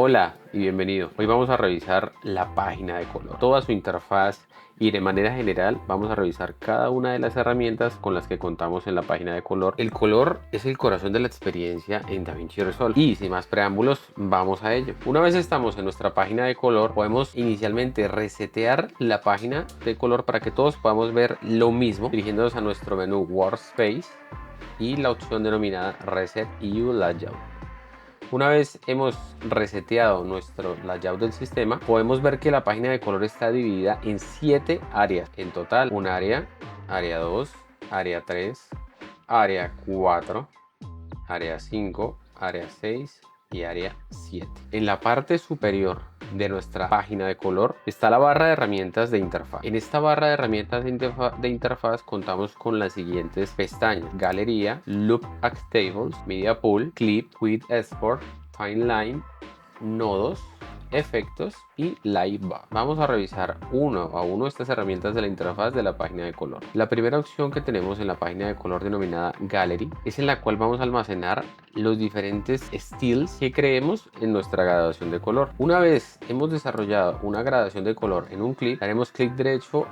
Hola y bienvenido. Hoy vamos a revisar la página de color, toda su interfaz y de manera general vamos a revisar cada una de las herramientas con las que contamos en la página de color. El color es el corazón de la experiencia en DaVinci Resolve y sin más preámbulos vamos a ello. Una vez estamos en nuestra página de color, podemos inicialmente resetear la página de color para que todos podamos ver lo mismo, dirigiéndonos a nuestro menú Workspace y la opción denominada Reset View Layout. Una vez hemos reseteado nuestro layout del sistema, podemos ver que la página de color está dividida en 7 áreas. En total, un área, área 2, área 3, área 4, área 5, área 6 y área 7. En la parte superior de nuestra página de color está la barra de herramientas de interfaz. En esta barra de herramientas de interfaz contamos con las siguientes pestañas: Galería, Loop at Tables, Media Pool, Clip, Quick Export, Timeline, Nodos, Efectos y Live. Vamos a revisar uno a uno estas herramientas de la interfaz de la página de color. La primera opción que tenemos en la página de color denominada Gallery es en la cual vamos a almacenar los diferentes styles que creemos en nuestra gradación de color. Una vez hemos desarrollado una gradación de color en un clip, haremos clic derecho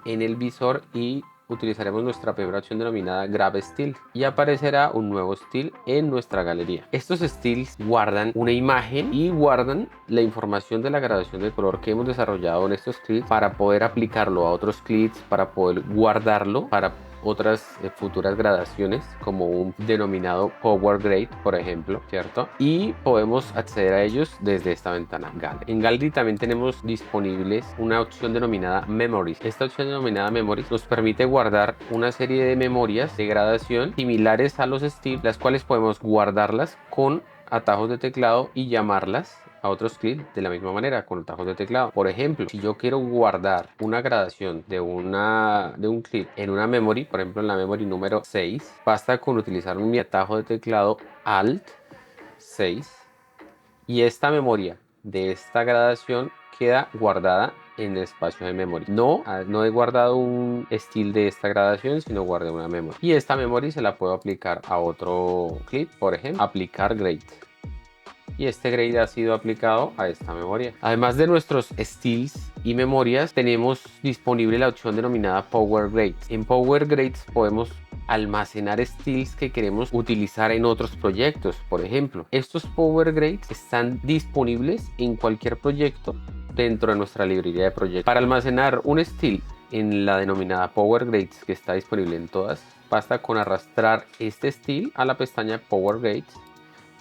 en el visor y utilizaremos nuestra primera opción denominada Grab Style y aparecerá un nuevo style en nuestra galería. Estos styles guardan una imagen y guardan la información de la gradación de color que hemos desarrollado en estos clips para poder aplicarlo a otros clips, para poder guardarlo para otras futuras gradaciones, como un denominado Power Grade, por ejemplo, ¿cierto? Y podemos acceder a ellos desde esta ventana Gallery. En Gallery también tenemos disponibles una opción denominada Memories. Esta opción denominada Memories nos permite guardar una serie de memorias de gradación similares a los styles, las cuales podemos guardarlas con atajos de teclado y llamarlas a otros clips de la misma manera con atajos de teclado. Por ejemplo, si yo quiero guardar una gradación de un clip en una memory, por ejemplo en la memory número 6, basta con utilizar mi atajo de teclado Alt 6 y esta memoria de esta gradación queda guardada en el espacio de memory. No he guardado un estilo de esta gradación, sino guardé una memory. Y esta memory se la puedo aplicar a otro clip, por ejemplo, aplicar grade. Y este grade ha sido aplicado a esta memoria. Además de nuestros styles y memorias, tenemos disponible la opción denominada Power Grades. En Power Grades podemos almacenar styles que queremos utilizar en otros proyectos. Por ejemplo, estos Power Grades están disponibles en cualquier proyecto dentro de nuestra librería de proyectos. Para almacenar un style en la denominada Power Grades, que está disponible en todas, basta con arrastrar este style a la pestaña Power Grades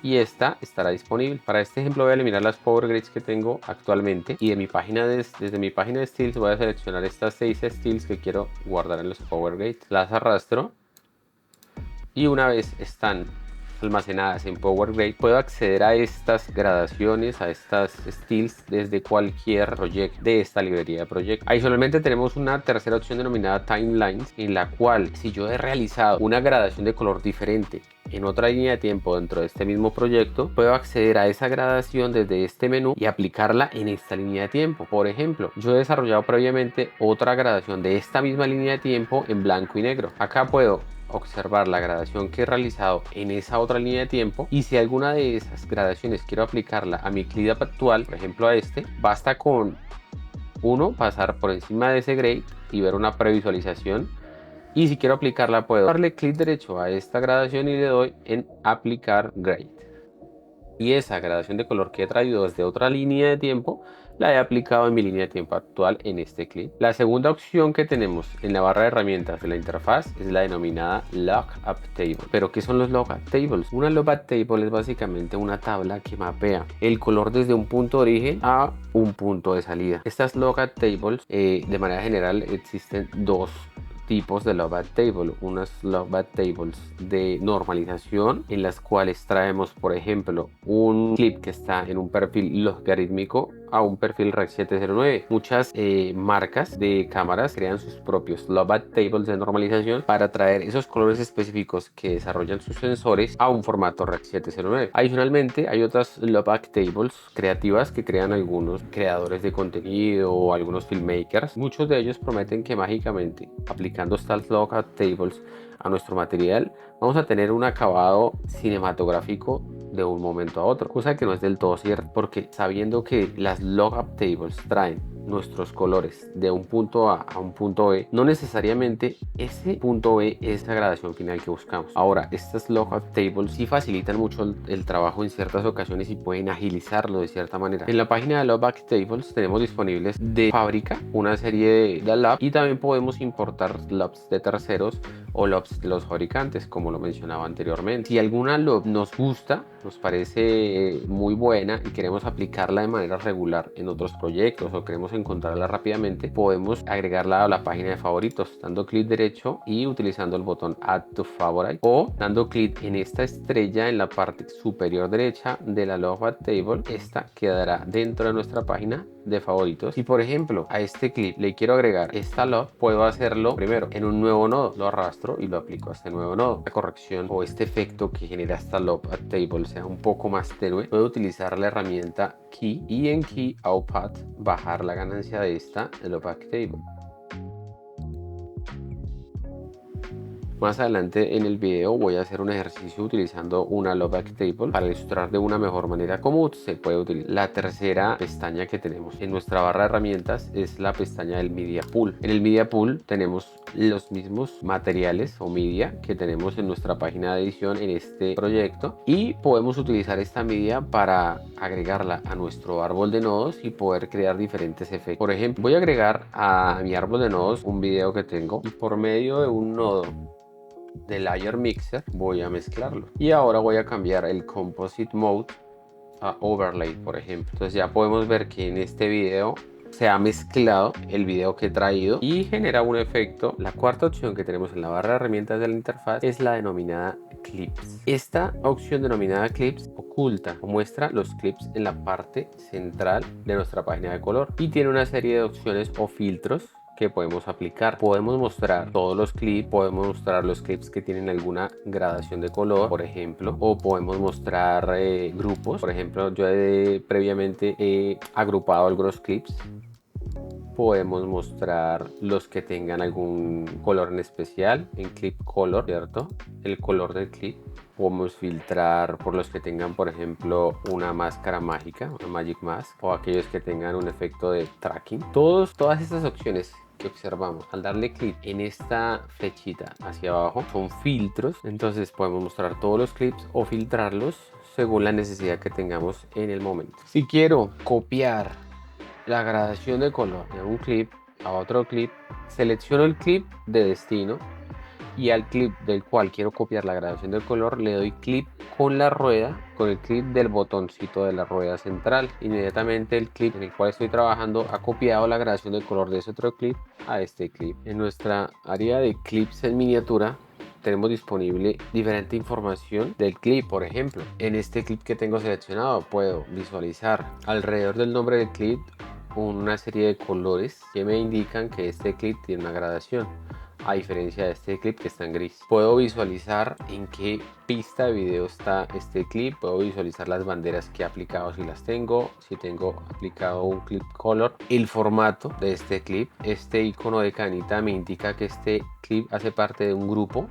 y esta estará disponible. Para este ejemplo voy a eliminar las Power Grades que tengo actualmente y desde mi página de Styles voy a seleccionar estas 6 Styles que quiero guardar en los Power Grades. Las arrastro y una vez están almacenadas en Power Grade puedo acceder a estas gradaciones, a estas styles desde cualquier proyecto de esta librería de proyectos. Adicionalmente tenemos una tercera opción denominada Timelines, en la cual si yo he realizado una gradación de color diferente en otra línea de tiempo dentro de este mismo proyecto, puedo acceder a esa gradación desde este menú y aplicarla en esta línea de tiempo. Por ejemplo, yo he desarrollado previamente otra gradación de esta misma línea de tiempo en blanco y negro. Acá puedo observar la gradación que he realizado en esa otra línea de tiempo y si alguna de esas gradaciones quiero aplicarla a mi clip actual, por ejemplo a este, basta con pasar por encima de ese grade y ver una previsualización. Y si quiero aplicarla puedo darle clic derecho a esta gradación y le doy en aplicar grade. Y esa gradación de color que he traído desde otra línea de tiempo la he aplicado en mi línea de tiempo actual en este clip. La segunda opción que tenemos en la barra de herramientas de la interfaz es la denominada Lookup Table. ¿Pero qué son los Lookup Tables? Una Lookup Table es básicamente una tabla que mapea el color desde un punto de origen a un punto de salida. Estas Lookup Tables, de manera general, existen dos tipos de Lookup Table. Unas Lookup Tables de normalización en las cuales traemos, por ejemplo, un clip que está en un perfil logarítmico a un perfil Rec 709. Muchas marcas de cámaras crean sus propios Lookup Tables de normalización para traer esos colores específicos que desarrollan sus sensores a un formato Rec 709. Adicionalmente, hay otras Lookup Tables creativas que crean algunos creadores de contenido o algunos filmmakers. Muchos de ellos prometen que mágicamente aplicando estas Lookup Tables a nuestro material vamos a tener un acabado cinematográfico de un momento a otro, cosa que no es del todo cierto, porque sabiendo que las lookup tables traen nuestros colores de un punto A un punto B, no necesariamente ese punto B es la gradación final que buscamos. Ahora, estas lookup tables sí facilitan mucho el trabajo en ciertas ocasiones y pueden agilizarlo de cierta manera. En la página de lookup tables tenemos disponibles de fábrica una serie de lookup y también podemos importar lookups de terceros o lookups de los fabricantes, como lo mencionaba anteriormente. Si alguna lookup nos gusta, nos parece muy buena y queremos aplicarla de manera regular en otros proyectos o queremos encontrarla rápidamente, podemos agregarla a la página de favoritos dando clic derecho y utilizando el botón Add to Favorite, o dando clic en esta estrella en la parte superior derecha de la lookup table. Esta quedará dentro de nuestra página de favoritos. Y por ejemplo, a este clip le quiero agregar esta lookup, puedo hacerlo primero en un nuevo nodo, lo arrastro y lo aplico a este nuevo nodo. La corrección o este efecto que genera esta lookup table sea un poco más tenue, puedo utilizar la herramienta Key y en Key Output bajar la ganancia de esta lookup table. Más adelante en el video voy a hacer un ejercicio utilizando una lookup table para ilustrar de una mejor manera cómo se puede utilizar. La tercera pestaña que tenemos en nuestra barra de herramientas es la pestaña del Media Pool. En el Media Pool tenemos los mismos materiales o media que tenemos en nuestra página de edición en este proyecto y podemos utilizar esta media para agregarla a nuestro árbol de nodos y poder crear diferentes efectos. Por ejemplo, voy a agregar a mi árbol de nodos un video que tengo y por medio de un nodo de Layer Mixer voy a mezclarlo y ahora voy a cambiar el Composite Mode a Overlay, por ejemplo. Entonces ya podemos ver que en este video se ha mezclado el video que he traído y genera un efecto. La cuarta opción que tenemos en la barra de herramientas de la interfaz es la denominada Clips. Esta opción denominada Clips oculta o muestra los clips en la parte central de nuestra página de color y tiene una serie de opciones o filtros que podemos aplicar. Podemos mostrar todos los clips, podemos mostrar los clips que tienen alguna gradación de color, por ejemplo, o podemos mostrar grupos. Por ejemplo, yo previamente he agrupado algunos clips. Podemos mostrar los que tengan algún color en especial en clip color, ¿cierto? El color del clip. Podemos filtrar por los que tengan, por ejemplo, una máscara mágica, una Magic Mask, o aquellos que tengan un efecto de tracking. Todas estas opciones que observamos al darle clic en esta flechita hacia abajo son filtros. Entonces podemos mostrar todos los clips o filtrarlos según la necesidad que tengamos en el momento. Si quiero copiar la gradación de color de un clip a otro clip, selecciono el clip de destino y al clip del cual quiero copiar la gradación del color le doy clic con la rueda, con el clip del botoncito de la rueda central. Inmediatamente el clip en el cual estoy trabajando ha copiado la gradación del color de ese otro clip a este clip. En nuestra área de clips en miniatura tenemos disponible diferente información del clip. Por ejemplo, en este clip que tengo seleccionado puedo visualizar alrededor del nombre del clip una serie de colores que me indican que este clip tiene una gradación, a diferencia de este clip que está en gris. Puedo visualizar en qué pista de video está este clip, puedo visualizar las banderas que he aplicado si las tengo, si tengo aplicado un clip color, el formato de este clip. Este icono de canita me indica que este clip hace parte de un grupo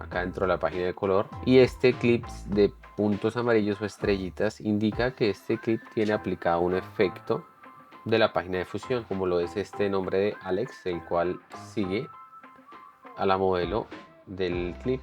acá dentro de la página de color, y este clip de puntos amarillos o estrellitas indica que este clip tiene aplicado un efecto de la página de fusión, como lo es este nombre de Alex, el cual sigue a la modelo del clip.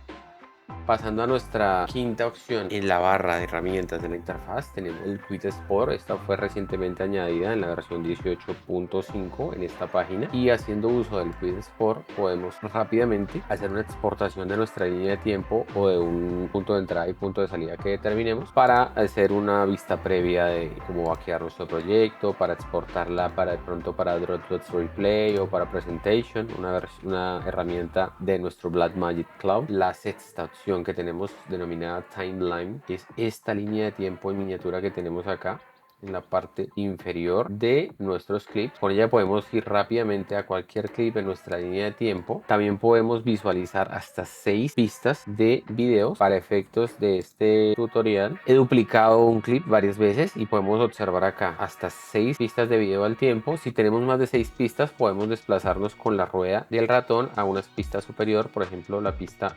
Pasando a nuestra quinta opción en la barra de herramientas de la interfaz, tenemos el Quick Export. Esta fue recientemente añadida en la versión 18.5 en esta página, y haciendo uso del Quick Export podemos rápidamente hacer una exportación de nuestra línea de tiempo o de un punto de entrada y punto de salida que determinemos para hacer una vista previa de cómo va a quedar nuestro proyecto, para exportarla para de pronto para Dropbox Replay o para Presentation, una herramienta de nuestro Blackmagic Cloud. La sexta opción que tenemos denominada Timeline es esta línea de tiempo en miniatura que tenemos acá en la parte inferior de nuestros clips. Con ella podemos ir rápidamente a cualquier clip en nuestra línea de tiempo. También podemos visualizar hasta 6 pistas de videos. Para efectos de este tutorial he duplicado un clip varias veces y podemos observar acá hasta 6 pistas de video al tiempo. Si tenemos más de 6 pistas podemos desplazarnos con la rueda del ratón a una pista superior, por ejemplo la pista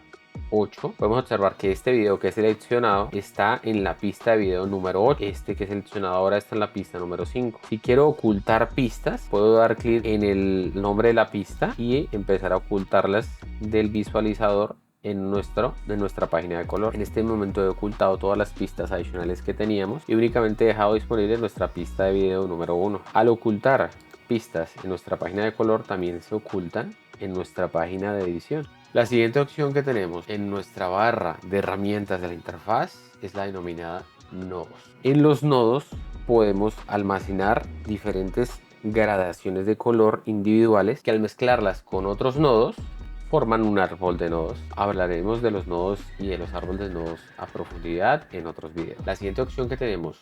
8, podemos observar que este video que he seleccionado está en la pista de video número 8. Este que he seleccionado ahora está en la pista número 5. Si quiero ocultar pistas, puedo dar clic en el nombre de la pista y empezar a ocultarlas del visualizador en nuestra página de color. En este momento he ocultado todas las pistas adicionales que teníamos y únicamente he dejado disponible nuestra pista de video número 1. Al ocultar pistas en nuestra página de color, también se ocultan en nuestra página de edición. La siguiente opción que tenemos en nuestra barra de herramientas de la interfaz es la denominada nodos. En los nodos podemos almacenar diferentes gradaciones de color individuales que al mezclarlas con otros nodos forman un árbol de nodos. Hablaremos de los nodos y de los árboles de nodos a profundidad en otros videos. La siguiente opción que tenemos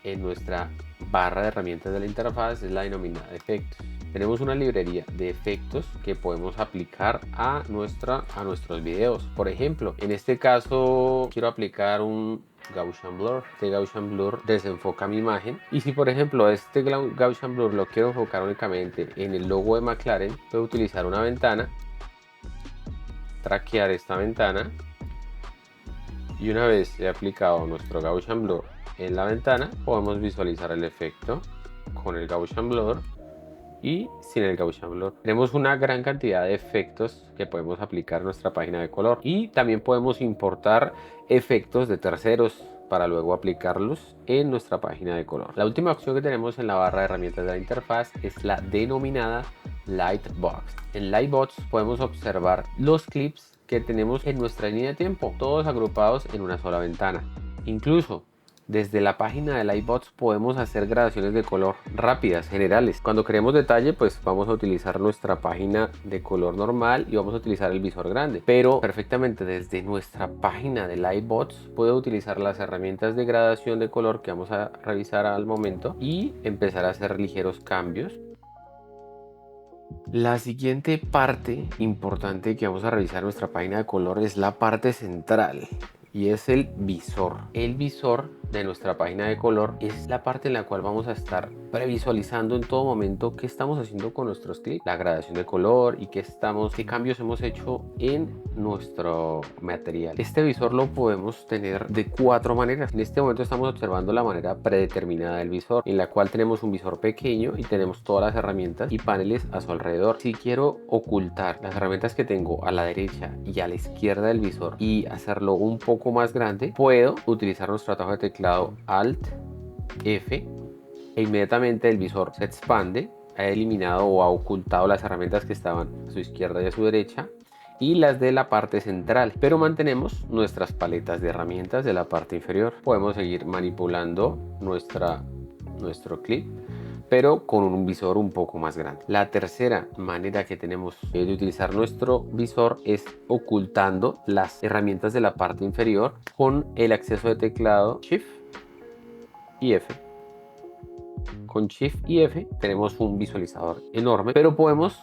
en nuestra barra de herramientas de la interfaz es la denominada efectos. Tenemos una librería de efectos que podemos aplicar a nuestros videos. Por ejemplo, en este caso quiero aplicar un Gaussian Blur. Este Gaussian Blur desenfoca mi imagen, y si por ejemplo este Gaussian Blur lo quiero enfocar únicamente en el logo de McLaren, puedo utilizar una ventana, traquear esta ventana, y una vez he aplicado nuestro Gaussian Blur en la ventana, podemos visualizar el efecto con el Gaussian Blur y sin el Gaussian Blur. Tenemos una gran cantidad de efectos que podemos aplicar en nuestra página de color, y también podemos importar efectos de terceros para luego aplicarlos en nuestra página de color. La última opción que tenemos en la barra de herramientas de la interfaz es la denominada Lightbox. En Lightbox podemos observar los clips que tenemos en nuestra línea de tiempo, todos agrupados en una sola ventana. Incluso desde la página de Lightbox podemos hacer gradaciones de color rápidas, generales. Cuando queremos detalle, pues vamos a utilizar nuestra página de color normal y vamos a utilizar el visor grande. Pero perfectamente desde nuestra página de Lightbox puedo utilizar las herramientas de gradación de color que vamos a revisar al momento y empezar a hacer ligeros cambios. La siguiente parte importante que vamos a revisar en nuestra página de color es la parte central, y es el visor. El visor de nuestra página de color es la parte en la cual vamos a estar previsualizando en todo momento qué estamos haciendo con nuestros clips, la gradación de color y qué cambios hemos hecho en nuestro material. Este visor lo podemos tener de 4 maneras. En este momento estamos observando la manera predeterminada del visor, en la cual tenemos un visor pequeño y tenemos todas las herramientas y paneles a su alrededor. Si quiero ocultar las herramientas que tengo a la derecha y a la izquierda del visor y hacerlo un poco más grande, puedo utilizar nuestro atajo de teclado Alt F e inmediatamente el visor se expande. Ha eliminado o ha ocultado las herramientas que estaban a su izquierda y a su derecha y las de la parte central, pero mantenemos nuestras paletas de herramientas de la parte inferior. Podemos seguir manipulando nuestro clip, pero con un visor un poco más grande. La tercera manera que tenemos de utilizar nuestro visor es ocultando las herramientas de la parte inferior con el acceso de teclado Shift y F. Con Shift y F tenemos un visualizador enorme, pero podemos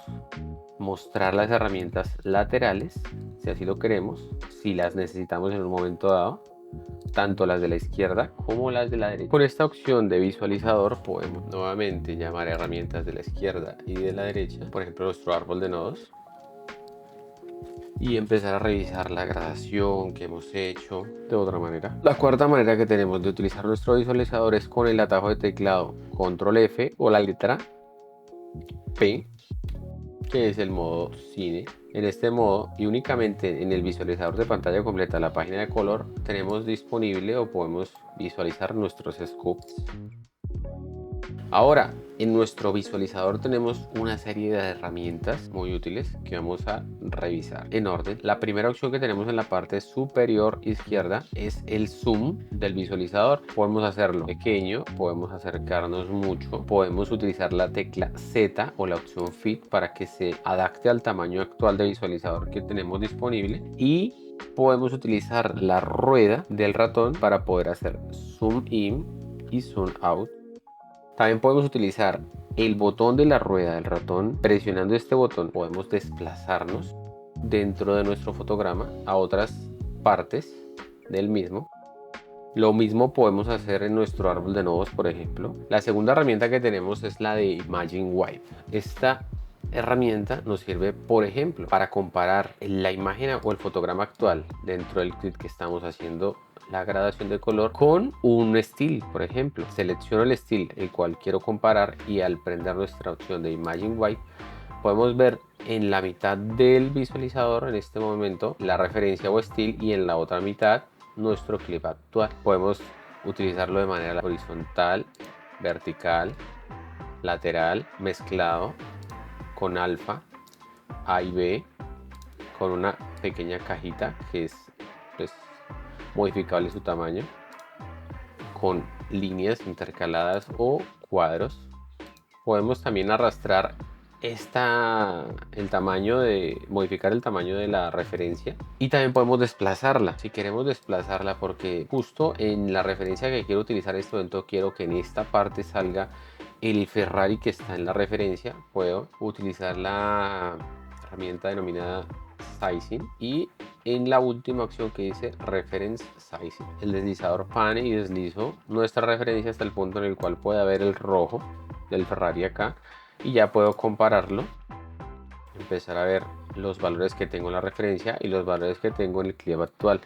mostrar las herramientas laterales si así lo queremos, si las necesitamos en un momento dado, tanto las de la izquierda como las de la derecha. Con esta opción de visualizador podemos nuevamente llamar a herramientas de la izquierda y de la derecha, por ejemplo nuestro árbol de nodos, y empezar a revisar la gradación que hemos hecho de otra manera. La cuarta manera que tenemos de utilizar nuestro visualizador es con el atajo de teclado Control F o la letra P, que es el modo cine. En este modo y únicamente en el visualizador de pantalla completa, la página de color, tenemos disponible o podemos visualizar nuestros scopes. Ahora, en nuestro visualizador tenemos una serie de herramientas muy útiles que vamos a revisar en orden. La primera opción que tenemos en la parte superior izquierda es el zoom del visualizador. Podemos hacerlo pequeño, podemos acercarnos mucho, podemos utilizar la tecla Z o la opción Fit para que se adapte al tamaño actual de visualizador que tenemos disponible, y podemos utilizar la rueda del ratón para poder hacer zoom in y zoom out. También podemos utilizar el botón de la rueda del ratón. Presionando este botón podemos desplazarnos dentro de nuestro fotograma a otras partes del mismo. Lo mismo podemos hacer en nuestro árbol de nodos, por ejemplo. La segunda herramienta que tenemos es la de Imagine Wipe. Esta herramienta nos sirve, por ejemplo, para comparar la imagen o el fotograma actual dentro del clip que estamos haciendo la gradación de color con un estilo. Por ejemplo, selecciono el estilo el cual quiero comparar y al prender nuestra opción de Imagine Wipe podemos ver en la mitad del visualizador en este momento la referencia o estilo y en la otra mitad nuestro clip actual. Podemos utilizarlo de manera horizontal, vertical, lateral, mezclado, con alfa, A y B, con una pequeña cajita que es pues, modificable su tamaño, con líneas intercaladas o cuadros. Podemos también arrastrar modificar el tamaño de la referencia, y también podemos desplazarla si queremos desplazarla, porque justo en la referencia que quiero utilizar en este momento quiero que en esta parte salga el Ferrari que está en la referencia. Puedo utilizar la herramienta denominada Sizing y en la última opción que dice Reference Sizing, el deslizador pane y deslizo nuestra referencia hasta el punto en el cual pueda ver el rojo del Ferrari acá, y ya puedo compararlo, empezar a ver los valores que tengo en la referencia y los valores que tengo en el clip actual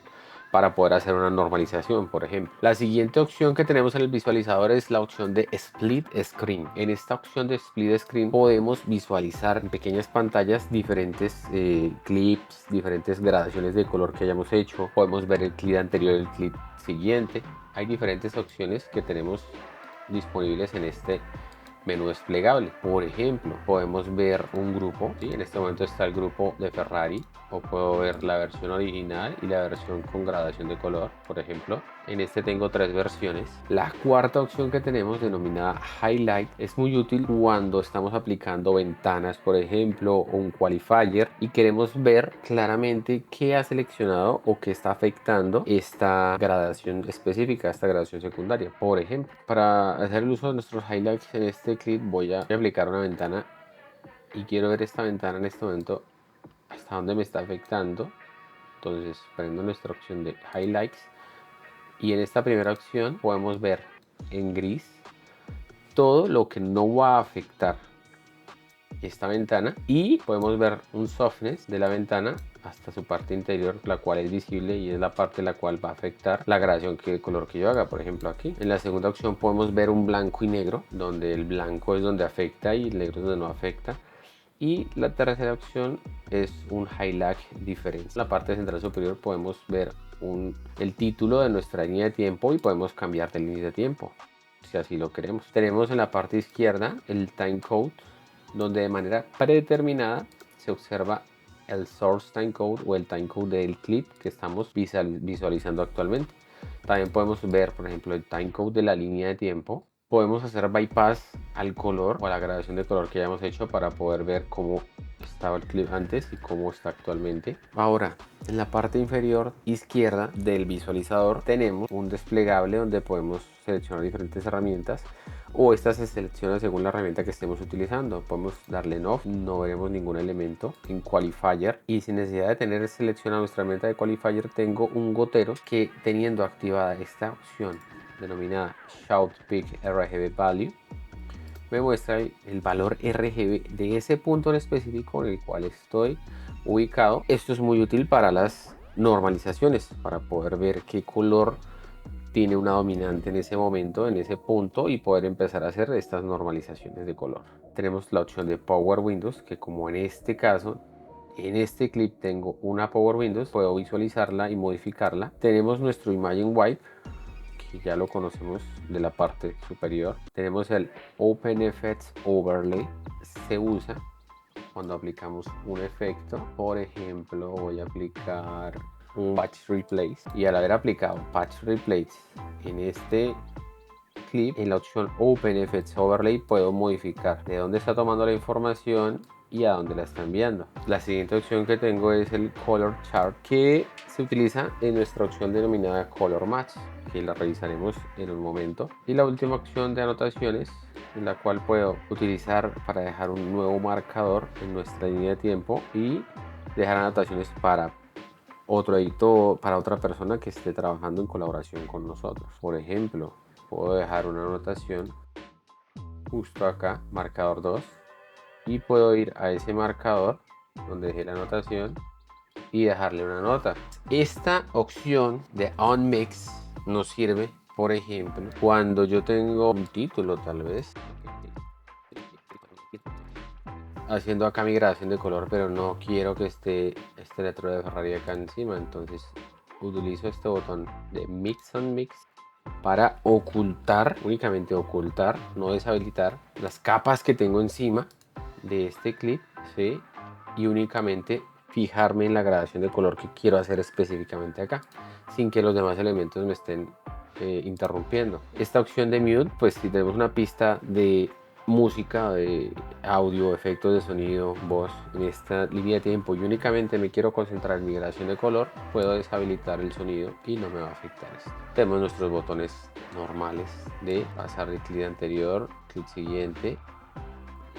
para poder hacer una normalización, por ejemplo. La siguiente opción que tenemos en el visualizador es la opción de Split Screen. En esta opción de Split Screen podemos visualizar en pequeñas pantallas diferentes clips, diferentes gradaciones de color que hayamos hecho. Podemos ver el clip anterior y el clip siguiente. Hay diferentes opciones que tenemos disponibles en este menú desplegable. Por ejemplo, podemos ver un grupo, ¿sí? En este momento está el grupo de Ferrari, o puedo ver la versión original y la versión con gradación de color. Por ejemplo, en este tengo 3 versiones. La cuarta opción que tenemos, denominada Highlight, es muy útil cuando estamos aplicando ventanas, por ejemplo, o un qualifier, y queremos ver claramente qué ha seleccionado o qué está afectando esta gradación específica, esta gradación secundaria. Por ejemplo, para hacer el uso de nuestros highlights en este clip voy a aplicar una ventana y quiero ver esta ventana en este momento hasta dónde me está afectando. Entonces prendo nuestra opción de Highlights y en esta primera opción podemos ver en gris todo lo que no va a afectar esta ventana, y podemos ver un softness de la ventana hasta su parte interior, la cual es visible y es la parte la cual va a afectar la gradación de color que yo haga. Por ejemplo, aquí en la segunda opción podemos ver un blanco y negro, donde el blanco es donde afecta y el negro es donde no afecta. Y la tercera opción es un Highlight Difference. En la parte central superior podemos ver el título de nuestra línea de tiempo y podemos cambiar de línea de tiempo si así lo queremos. Tenemos en la parte izquierda el Time Code, donde de manera predeterminada se observa el source timecode o el timecode del clip que estamos visualizando actualmente. También podemos ver, por ejemplo, el timecode de la línea de tiempo. Podemos hacer bypass al color o a la gradación de color que hayamos hecho para poder ver cómo estaba el clip antes y cómo está actualmente. Ahora, en la parte inferior izquierda del visualizador tenemos un desplegable donde podemos seleccionar diferentes herramientas, o esta se selecciona según la herramienta que estemos utilizando. Podemos darle en off, no veremos ningún elemento. En qualifier, y sin necesidad de tener seleccionada nuestra herramienta de qualifier, tengo un gotero que, teniendo activada esta opción denominada Shout Peak RGB Value, me muestra el valor RGB de ese punto en específico en el cual estoy ubicado. Esto es muy útil para las normalizaciones, para poder ver qué color tiene una dominante en ese momento, en ese punto, y poder empezar a hacer estas normalizaciones de color. Tenemos la opción de Power Windows, que como en este caso, en este clip tengo una Power Windows, puedo visualizarla y modificarla. Tenemos nuestro Imagine Wipe, que ya lo conocemos de la parte superior. Tenemos el Open Effects Overlay, se usa cuando aplicamos un efecto. Por ejemplo, voy a aplicar un Patch Replace, y al haber aplicado Patch Replace en este clip, en la opción Open Effects Overlay puedo modificar de dónde está tomando la información y a dónde la está enviando. La siguiente opción que tengo es el Color Chart, que se utiliza en nuestra opción denominada Color Match, que la revisaremos en un momento. Y la última opción de anotaciones, en la cual puedo utilizar para dejar un nuevo marcador en nuestra línea de tiempo y dejar anotaciones para otro editor, para otra persona que esté trabajando en colaboración con nosotros. Por ejemplo, puedo dejar una anotación justo acá, marcador 2, y puedo ir a ese marcador donde dejé la anotación y dejarle una nota. Esta opción de On Mix nos sirve, por ejemplo, cuando yo tengo un título tal vez haciendo acá mi gradación de color, pero no quiero que esté este letrero de Ferrari acá encima, entonces utilizo este botón de Mix on Mix para ocultar, únicamente ocultar, no deshabilitar las capas que tengo encima de este clip, ¿sí? Y únicamente fijarme en la gradación de color que quiero hacer específicamente acá, sin que los demás elementos me estén interrumpiendo. Esta opción de mute, pues si tenemos una pista de música, de audio, efectos de sonido, voz en esta línea de tiempo y únicamente me quiero concentrar en mi gradación de color, puedo deshabilitar el sonido y no me va a afectar esto. Tenemos nuestros botones normales de pasar el clip anterior, clip siguiente,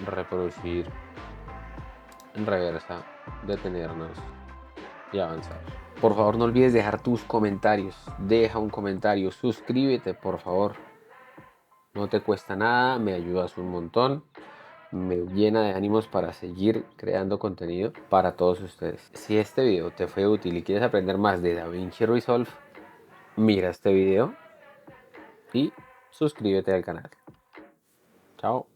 reproducir en reversa, detenernos y avanzar. Por favor, no olvides dejar tus comentarios. Deja un comentario, suscríbete por favor. No te cuesta nada, me ayudas un montón. Me llena de ánimos para seguir creando contenido para todos ustedes. Si este video te fue útil y quieres aprender más de DaVinci Resolve, mira este video y suscríbete al canal. Chao.